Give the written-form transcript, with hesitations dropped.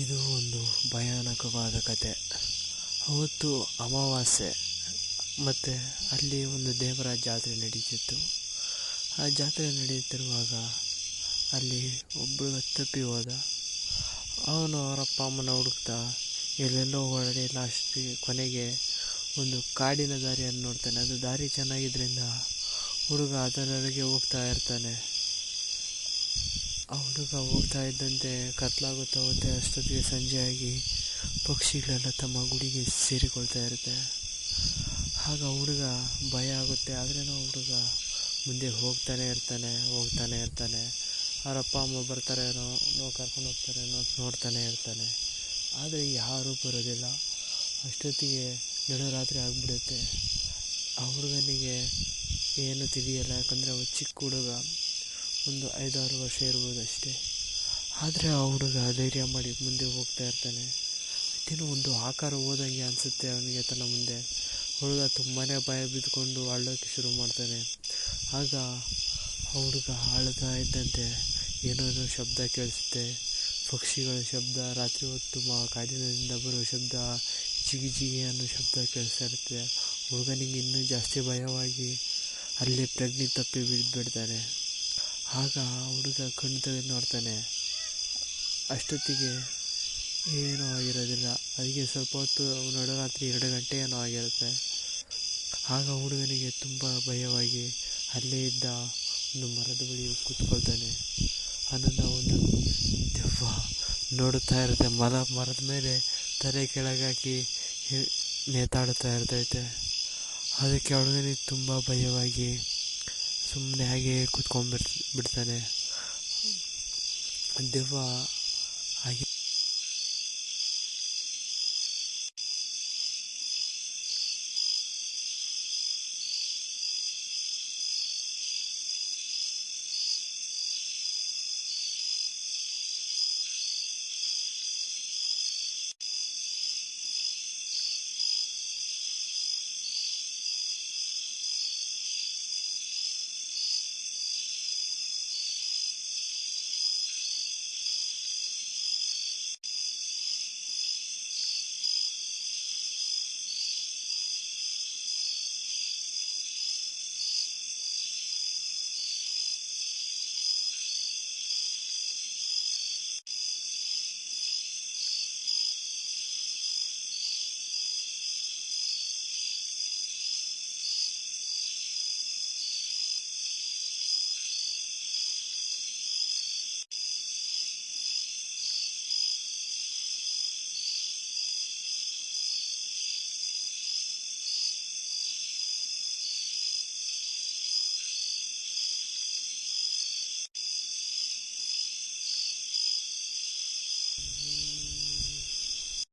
ಇದು ಒಂದು ಭಯಾನಕವಾದ ಕತೆ. ಅವತ್ತು ಅಮಾವಾಸ್ಯೆ ಮತ್ತು ಅಲ್ಲಿ ಒಂದು ದೇವರ ಜಾತ್ರೆ ನಡೀತಿತ್ತು. ಆ ಜಾತ್ರೆ ನಡೀತಿರುವಾಗ ಅಲ್ಲಿ ಒಬ್ಬಳು ತಪ್ಪಿ ಹೋದ. ಅವನು ಅವರ ಅಪ್ಪ ಅಮ್ಮನ ಹುಡುಕ್ತಾ ಎಲ್ಲೆಲ್ಲೋ ಓಡಾಡಿ ಲಾಸ್ಟಿಗೆ ಕೊನೆಗೆ ಒಂದು ಕಾಡಿನ ದಾರಿಯನ್ನು ನೋಡ್ತಾನೆ. ಅದು ದಾರಿ ಚೆನ್ನಾಗಿದ್ದರಿಂದ ಹುಡುಗ ಅದರೊಳಗೆ ಹೋಗ್ತಾ ಇರ್ತಾನೆ. ಆ ಹುಡುಗ ಹೋಗ್ತಾ ಇದ್ದಂತೆ ಕತ್ಲಾಗುತ್ತಾ ಹೋಗುತ್ತೆ. ಅಷ್ಟೊತ್ತಿಗೆ ಸಂಜೆಯಾಗಿ ಪಕ್ಷಿಗಳೆಲ್ಲ ತಮ್ಮ ಗುಡಿಗೆ ಸೇರಿಕೊಳ್ತಾ ಇರುತ್ತೆ. ಆಗ ಹುಡುಗ ಭಯ ಆಗುತ್ತೆ. ಆದ್ರೂ ಹುಡುಗ ಮುಂದೆ ಹೋಗ್ತಾನೆ ಇರ್ತಾನೆ. ಅವ್ರ ಅಪ್ಪ ಅಮ್ಮ ಬರ್ತಾರೇನೋ ಕರ್ಕೊಂಡು ಹೋಗ್ತಾರೇನೋ ನೋಡ್ತಾನೆ ಇರ್ತಾನೆ. ಆದರೆ ಯಾರೂ ಬರೋದಿಲ್ಲ. ಅಷ್ಟೊತ್ತಿಗೆ ನಡುರಾತ್ರಿ ಆಗಿಬಿಡುತ್ತೆ. ಆ ಹುಡುಗನಿಗೆ ಏನು ತಿಳಿಯಲ್ಲ, ಯಾಕಂದರೆ ಅವ ಚಿಕ್ಕ ಹುಡುಗ, ಒಂದು 5-6 ವರ್ಷ ಇರ್ಬೋದು ಅಷ್ಟೇ. ಆದರೆ ಆ ಹುಡುಗ ಧೈರ್ಯ ಮಾಡಿ ಮುಂದೆ ಹೋಗ್ತಾ ಇರ್ತಾನೆ. ಏನೋ ಒಂದು ಆಕಾರ ಹೋದಂಗೆ ಅನಿಸುತ್ತೆ ಅವನಿಗೆ ತನ್ನ ಮುಂದೆ. ಹುಡುಗ ತುಂಬಾ ಭಯ ಬಿದ್ದುಕೊಂಡು ಅಳ್ಳೋಕ್ಕೆ ಶುರು ಮಾಡ್ತಾನೆ. ಆಗ ಆ ಹುಡುಗ ಅಳ್ತಾ ಇದ್ದಂತೆ ಏನೋ ಶಬ್ದ ಕೇಳಿಸುತ್ತೆ. ಪಕ್ಷಿಗಳ ಶಬ್ದ, ರಾತ್ರಿ ಹೊತ್ತು ಕಾಡಿನಿಂದ ಬರುವ ಶಬ್ದ, ಜಿಗಿ ಅನ್ನೋ ಶಬ್ದ ಕೇಳಿಸ್ತಾ ಇರುತ್ತೆ. ಹುಡುಗನಿಗೆ ಇನ್ನೂ ಜಾಸ್ತಿ ಭಯವಾಗಿ ಅಲ್ಲಿ ಪ್ರಜ್ಞೆ ತಪ್ಪಿ ಬಿಡ್ತಾನೆ. ಆಗ ಹುಡುಗ ಕಣ್ಣು ತೆಗೆದು ನೋಡ್ತಾನೆ. ಅಷ್ಟೊತ್ತಿಗೆ ಏನೂ ಆಗಿರೋದಿಲ್ಲ. ಅದಕ್ಕೆ ಸ್ವಲ್ಪ ಹೊತ್ತು ನಡುರಾತ್ರಿ 2 ಗಂಟೆ ಏನೋ ಆಗಿರುತ್ತೆ. ಆಗ ಹುಡುಗನಿಗೆ ತುಂಬ ಭಯವಾಗಿ ಅಲ್ಲೇ ಇದ್ದ ಒಂದು ಮರದ ಬಳಿ ಕೂತ್ಕೊಳ್ತಾನೆ. ಅನ್ನೋದು ಒಂದು ದೆವ್ವ ನೋಡುತ್ತಾ ಇರುತ್ತೆ. ಮರದ ಮೇಲೆ ತಲೆ ಕೆಳಗಾಕಿ ನೇತಾಡುತ್ತಾ ಇರ್ತೈತೆ. ಅದಕ್ಕೆ ಹುಡುಗನಿಗೆ ತುಂಬ ಭಯವಾಗಿ ಸುಮ್ಮನೆ ಹಾಗೆ ಕೂತ್ಕೊಂಡ್ಬಿಡ್ತಾನೆ. ದೆವ್ವ ಹಾಗೆ